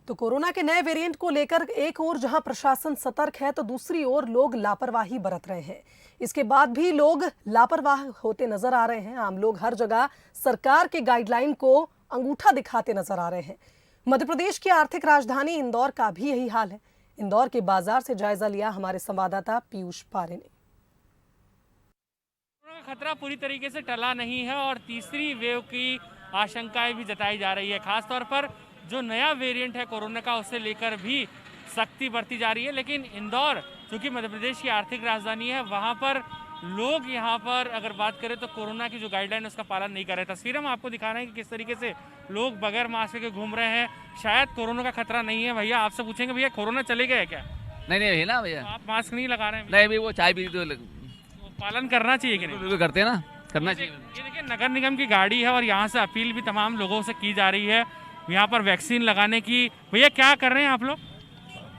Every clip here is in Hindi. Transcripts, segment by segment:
तो कोरोना के नए वेरिएंट को लेकर एक ओर जहां प्रशासन सतर्क है तो दूसरी ओर लोग लापरवाही बरत रहे हैं। इसके बाद भी लोग लापरवाह होते नजर आ रहे हैं। आम लोग हर जगह सरकार के गाइडलाइन को अंगूठा दिखाते नजर आ रहे हैं। मध्य प्रदेश की आर्थिक राजधानी इंदौर का भी यही हाल है। इंदौर के बाजार से जायजा लिया हमारे संवाददाता पीयूष पारे ने। खतरा पूरी तरीके से टला नहीं है और तीसरी वेव की आशंकाएं भी जताई जा रही है। खासतौर पर जो नया वेरिएंट है कोरोना का, उसे लेकर भी सख्ती बरती जा रही है। लेकिन इंदौर चूंकि मध्य प्रदेश की आर्थिक राजधानी है, वहां पर लोग यहाँ पर अगर बात करें तो कोरोना की जो गाइडलाइन है उसका पालन नहीं कर रहे। तस्वीर हम आपको दिखा रहे हैं कि किस तरीके से लोग बगैर मास्क के घूम रहे हैं। शायद कोरोना का खतरा नहीं है। भैया आपसे पूछेंगे, भैया कोरोना चले गए क्या? नहीं है ना भैया, आप मास्क नहीं लगा रहे हैं? नहीं भी वो चाय पी तो पालन करना चाहिए कि नहीं? बिल्कुल करते हैं ना, करना चाहिए। ये देखिए नगर निगम की गाड़ी है और यहाँ से अपील भी तमाम लोगों से की जा रही है यहाँ पर वैक्सीन लगाने की। भैया क्या कर रहे हैं आप लोग?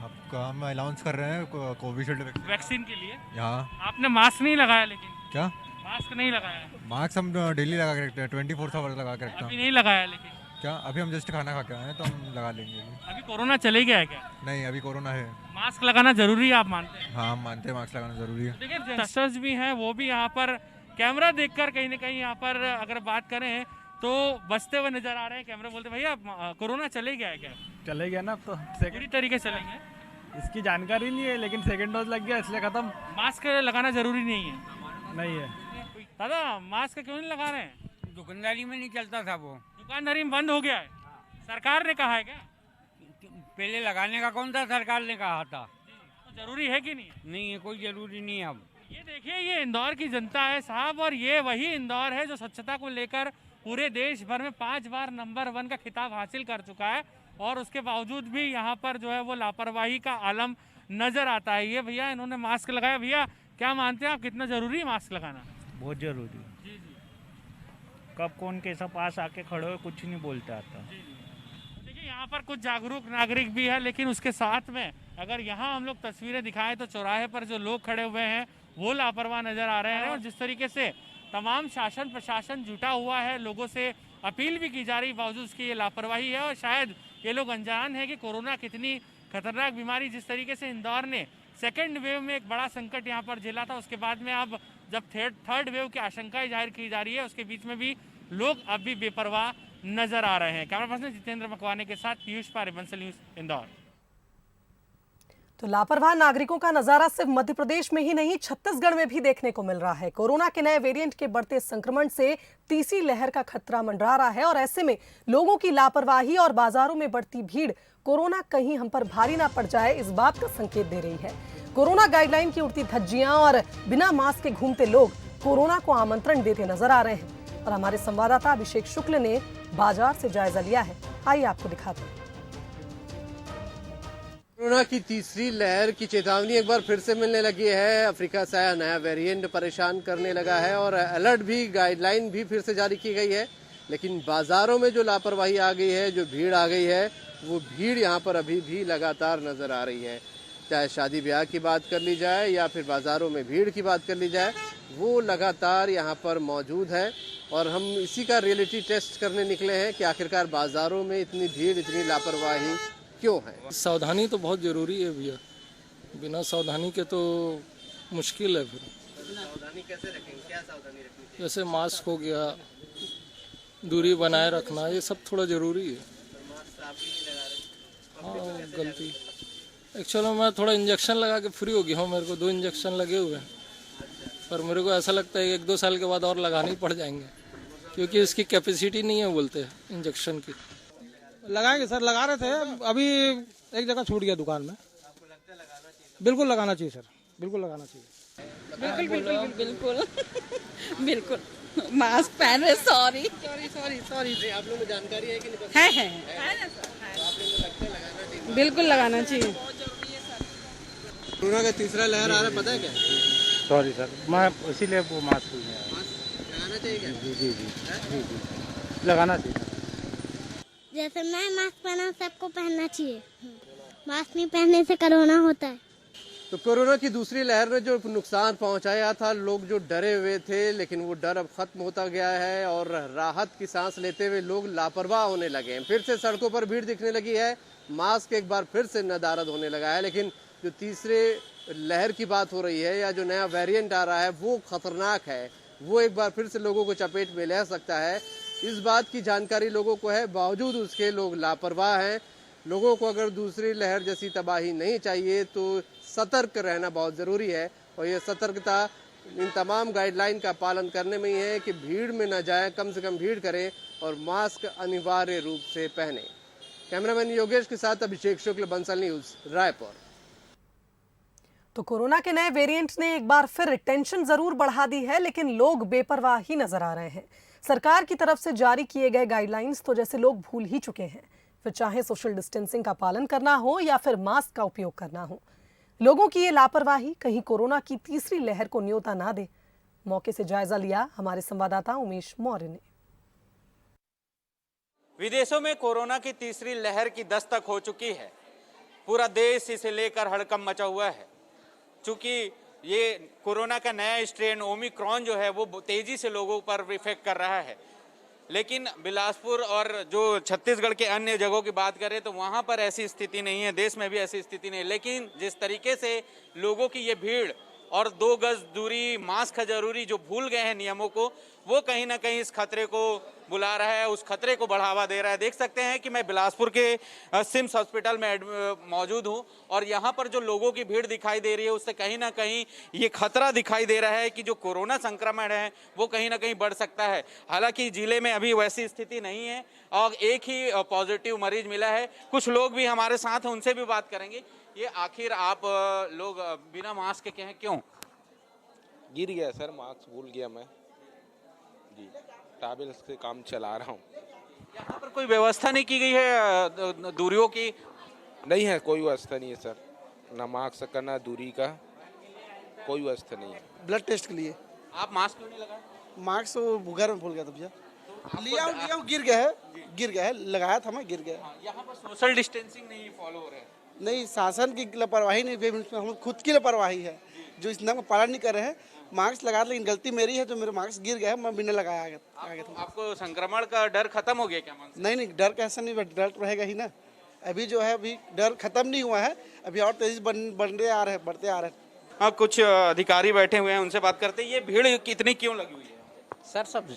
आपका हम अनाउंस कर रहे हैं कोविशील्ड वैक्सीन के लिए। यहाँ आपने मास्क नहीं लगाया? लेकिन क्या मास्क नहीं लगाया? मास्क हम डेली लगा के रखते हैं, 24 आवर्स लगा के रखते अभी हैं। नहीं लगाया? लेकिन क्या अभी हम जस्ट खाना खा के आए हैं तो हम लगा लेंगे अभी कोरोना चले गया है क्या? नहीं, अभी कोरोना है। मास्क लगाना जरूरी है, आप मानते हैं? हाँ, हम मानते हैं मास्क लगाना जरूरी है। देखिए यंगस्टर्स भी हैं, वो भी यहाँ पर कैमरा देखकर कहीं ना कहीं यहाँ पर अगर बात करें तो बचते हुए नजर आ रहे हैं। कैमरा बोलते भैया कोरोना चले गया है क्या? चले गया ना, अब तो पूरी तरीके से चले गए। इसकी जानकारी नहीं है, लेकिन सेकंड डोज लग गया इसलिए खत्म। मास्क लगाना जरूरी नहीं है? नहीं है। दादा मास्क क्यों नहीं लगा रहे हैं? दुकानदारी में नहीं चलता था वो, दुकानदारी में बंद हो गया है। सरकार ने कहा है क्या? पहले लगाने का कौन सा सरकार ने कहा था? तो जरूरी है कि नहीं? नहीं है, कोई जरूरी नहीं है अब। ये देखिए ये इंदौर की जनता है साहब, और ये वही इंदौर है जो स्वच्छता को लेकर पूरे देश भर में 5 बार नंबर 1 का खिताब हासिल कर चुका है। और उसके बावजूद भी यहाँ पर जो है वो लापरवाही का आलम नजर आता है। ये भैया इन्होंने मास्क लगाया। भैया क्या मानते हैं आप, कितना जरूरी है मास्क लगाना? बहुत जरूरी है। जी जी। कब कौन कैसा पास आके खड़े हो कुछ नहीं बोलते आता। देखिए यहाँ पर कुछ जागरूक नागरिक भी है, लेकिन उसके साथ में अगर यहाँ हम लोग तस्वीरें दिखाएं तो चौराहे पर जो लोग खड़े हुए हैं वो लापरवाह नजर आ रहे हैं। और जिस तरीके से तमाम शासन प्रशासन जुटा हुआ है, लोगों से अपील भी की जा रही, बावजूद उसकी ये लापरवाही है। और शायद ये लोग अनजान है कि कोरोना कितनी खतरनाक बीमारी, जिस तरीके से इंदौर ने सेकेंड वेव में एक बड़ा संकट यहाँ पर झेला था, उसके बाद में अब जब थर्ड वेव की आशंकाएं जाहिर की जा रही है, उसके बीच में भी लोग अब भी बेपरवाह नजर आ रहे हैं। कैमरा पर्सन जितेंद्र मकवाने के साथ पीयूष पारे, बंसल न्यूज इंदौर। तो लापरवाह नागरिकों का नजारा सिर्फ मध्य प्रदेश में ही नहीं, छत्तीसगढ़ में भी देखने को मिल रहा है। कोरोना के नए वेरिएंट के बढ़ते संक्रमण से तीसरी लहर का खतरा मंडरा रहा है और ऐसे में लोगों की लापरवाही और बाजारों में बढ़ती भीड़ कोरोना कहीं हम पर भारी ना पड़ जाए, इस बात का संकेत दे रही है। कोरोना गाइडलाइन की उड़ती धज्जियां और बिना मास्क के घूमते लोग कोरोना को आमंत्रण देते नजर आ रहे हैं। और हमारे संवाददाता अभिषेक शुक्ल ने बाजार से जायजा लिया है, आइए आपको दिखाते हैं। कोरोना की तीसरी लहर की चेतावनी एक बार फिर से मिलने लगी है। अफ्रीका से आया नया वेरिएंट परेशान करने लगा है और अलर्ट भी, गाइडलाइन भी फिर से जारी की गई है। लेकिन बाजारों में जो लापरवाही आ गई है, जो भीड़ आ गई है, वो भीड़ यहाँ पर अभी भी लगातार नजर आ रही है। चाहे शादी ब्याह की बात कर ली जाए या फिर बाजारों में भीड़ की बात कर ली जाए, वो लगातार यहाँ पर मौजूद है। और हम इसी का रियलिटी टेस्ट करने निकले हैं कि आखिरकार बाजारों में इतनी भीड़, इतनी लापरवाही क्यों है। सावधानी तो बहुत जरूरी है भैया, बिना सावधानी के तो मुश्किल है। फिर सावधानी कैसे रखेंगे? क्या सावधानी रखनी चाहिए? जैसे मास्क हो गया, दूरी बनाए रखना, ये सब थोड़ा जरूरी है। मास्क आप भी नहीं लगा रहे? हाँ गलती, एक्चुअली मैं थोड़ा इंजेक्शन लगा के फ्री हो गया हूँ। मेरे को 2 इंजेक्शन लगे हुए हैं, पर मेरे को ऐसा लगता है कि 1-2 साल के बाद और लगाने ही पड़ जाएंगे, क्योंकि इसकी कैपेसिटी नहीं है बोलते हैं इंजेक्शन की। लगाएंगे सर, लगा रहे थे, अभी एक जगह छूट गया दुकान में। बिल्कुल लगाना चाहिए सर, बिल्कुल लगाना चाहिए। बिल्कुल बिल्कुल बिल्कुल बिल्कुल मास्क पहन रहे। Sorry sorry sorry. आप लोगों को जानकारी है कि नहीं? है तो आप लोगों को लगता है लगाना चाहिए? बिल्कुल लगाना चाहिए। कोरोना का तीसरा लहर आ रहा है, पता है क्या? सॉरी सर, मैं इसीलिए वो मास्क लगाना चाहिए क्या? जी लगाना चाहिए। जैसे मैं मास्क पहना, सबको पहनना चाहिए। मास्क नहीं पहनने से कोरोना होता है। तो कोरोना की दूसरी लहर ने जो नुकसान पहुंचाया था, लोग जो डरे हुए थे, लेकिन वो डर अब खत्म होता गया है और राहत की सांस लेते हुए लोग लापरवाह होने लगे हैं। फिर से सड़कों पर भीड़ दिखने लगी है, मास्क एक बार फिर से नदारद होने लगा है। लेकिन जो तीसरे लहर की बात हो रही है या जो नया वेरिएंट आ रहा है वो खतरनाक है, वो एक बार फिर से लोगों को चपेट में ले सकता है। इस बात की जानकारी लोगों को है, बावजूद उसके लोग लापरवाह हैं। लोगों को अगर दूसरी लहर जैसी तबाही नहीं चाहिए तो सतर्क रहना बहुत ज़रूरी है, और ये सतर्कता इन तमाम गाइडलाइन का पालन करने में ही है कि भीड़ में न जाएं, कम से कम भीड़ करें और मास्क अनिवार्य रूप से पहने। कैमरामैन योगेश के साथ अभिषेक शुक्ल, बंसल न्यूज, रायपुर। तो कोरोना के नए वेरिएंट ने एक बार फिर टेंशन जरूर बढ़ा दी है, लेकिन लोग बेपरवाह ही नजर आ रहे हैं। सरकार की तरफ से जारी किए गए गाइडलाइंस तो जैसे लोग भूल ही चुके हैं, फिर चाहे सोशल डिस्टेंसिंग का पालन करना हो या फिर मास्क का उपयोग करना हो। लोगों की ये लापरवाही कहीं कोरोना की तीसरी लहर को न्योता ना दे। मौके से जायजा लिया हमारे संवाददाता उमेश मौर्य ने। विदेशों में कोरोना की तीसरी लहर की दस्तक हो चुकी है। पूरा देश इसे लेकर हड़कंप मचा हुआ है। चूंकि ये कोरोना का नया स्ट्रेन ओमिक्रॉन जो है वो तेजी से लोगों पर इफेक्ट कर रहा है, लेकिन बिलासपुर और जो छत्तीसगढ़ के अन्य जगहों की बात करें तो वहाँ पर ऐसी स्थिति नहीं है, देश में भी ऐसी स्थिति नहीं है। लेकिन जिस तरीके से लोगों की ये भीड़ और 2 गज दूरी, मास्क जरूरी जो भूल गए हैं नियमों को, वो कहीं ना कहीं इस खतरे को बुला रहा है, उस खतरे को बढ़ावा दे रहा है। देख सकते हैं कि मैं बिलासपुर के सिम्स हॉस्पिटल में मौजूद हूं और यहां पर जो लोगों की भीड़ दिखाई दे रही है उससे कहीं ना कहीं ये खतरा दिखाई दे रहा है कि जो कोरोना संक्रमण है वो कहीं ना कहीं बढ़ सकता है। हालांकि जिले में अभी वैसी स्थिति नहीं है और एक ही पॉजिटिव मरीज मिला है। कुछ लोग भी हमारे साथ हैं, उनसे भी बात करेंगे। ये आखिर आप लोग बिना मास्क के हैं क्यों? गिर गया सर, मास्क भूल गया मैं जी, टॉवल से काम चला रहा हूँ। यहाँ पर कोई व्यवस्था नहीं की गई है दूरियों की? नहीं है, कोई व्यवस्था नहीं है सर, ना मास्क का ना दूरी का कोई व्यवस्था नहीं है। ब्लड टेस्ट के लिए आप मास्क क्यों नहीं लगाए? मास्क वो घर में भूल गया था भैया। लिया गिर गया है, लगाया था मैं, गिर गया। यहाँ पर सोशल डिस्टेंसिंग नहीं फॉलो हो रहा है। नहीं, शासन की लापरवाही नहीं, हम खुद की लापरवाही है जो इस नियम का पालन नहीं कर रहे हैं। मास्क लगा, लेकिन गलती मेरी है, तो मेरा मास्क गिर गया है, मैं बिना लगाया आ गया था। आपको संक्रमण का डर खत्म हो गया क्या? नहीं, डर कैसा नहीं, डर तो रहेगा ही ना। अभी जो है अभी डर खत्म नहीं हुआ है, अभी और तेजी बढ़ते आ रहे हैं। हाँ, कुछ अधिकारी बैठे हुए हैं, उनसे बात करते हैं। ये भीड़ कितनी क्यों लगी हुई है? सर सब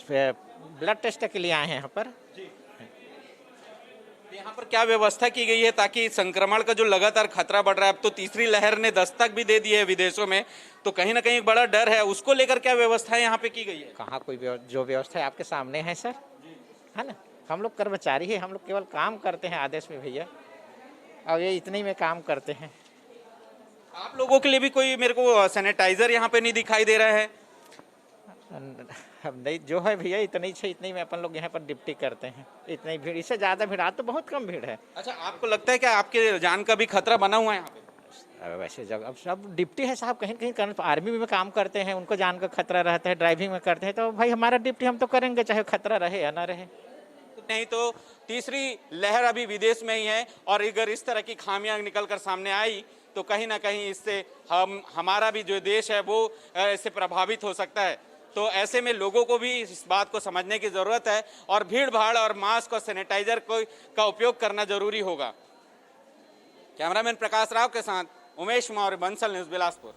ब्लड टेस्ट के लिए आए हैं यहाँ पर। यहाँ पर क्या व्यवस्था की गई है ताकि संक्रमण का जो लगातार खतरा बढ़ रहा है, अब तो तीसरी लहर ने दस्तक भी दे दी है विदेशों में, तो कहीं ना कहीं एक बड़ा डर है, उसको लेकर क्या व्यवस्था यहाँ पे की गई है? कहाँ कोई जो व्यवस्था है आपके सामने है सर, है ना। हम लोग कर्मचारी है, हम लोग केवल काम करते हैं आदेश में भैया, और ये इतने में काम करते हैं। आप लोगों के लिए भी कोई मेरे को सैनिटाइजर यहाँ पे नहीं दिखाई दे रहा है? अब नहीं, जो है भैया इतने में अपन लोग यहाँ पर ड्यूटी करते हैं। इतनी भीड़, इससे ज्यादा भीड़, आज तो बहुत कम भीड़ है। अच्छा, आपको लगता है कि आपके जान का भी खतरा बना हुआ है यहाँ पे? वैसे जब अब सब ड्यूटी है साहब, कहीं कहीं आर्मी में काम करते हैं, उनको जान का खतरा रहता है, ड्राइविंग में करते हैं, तो भाई हमारा ड्यूटी हम तो करेंगे, चाहे खतरा रहे या ना रहे। नहीं तो तीसरी लहर अभी विदेश में ही है, और अगर इस तरह की खामियां निकल कर सामने आई तो कहीं ना कहीं इससे हमारा भी जो देश है वो इससे प्रभावित हो सकता है। तो ऐसे में लोगों को भी इस बात को समझने की जरूरत है और भीड़ भाड़ और मास्क और सैनिटाइजर का उपयोग करना जरूरी होगा। कैमरामैन प्रकाश राव के साथ उमेश मौर्य, बंसल न्यूज, बिलासपुर।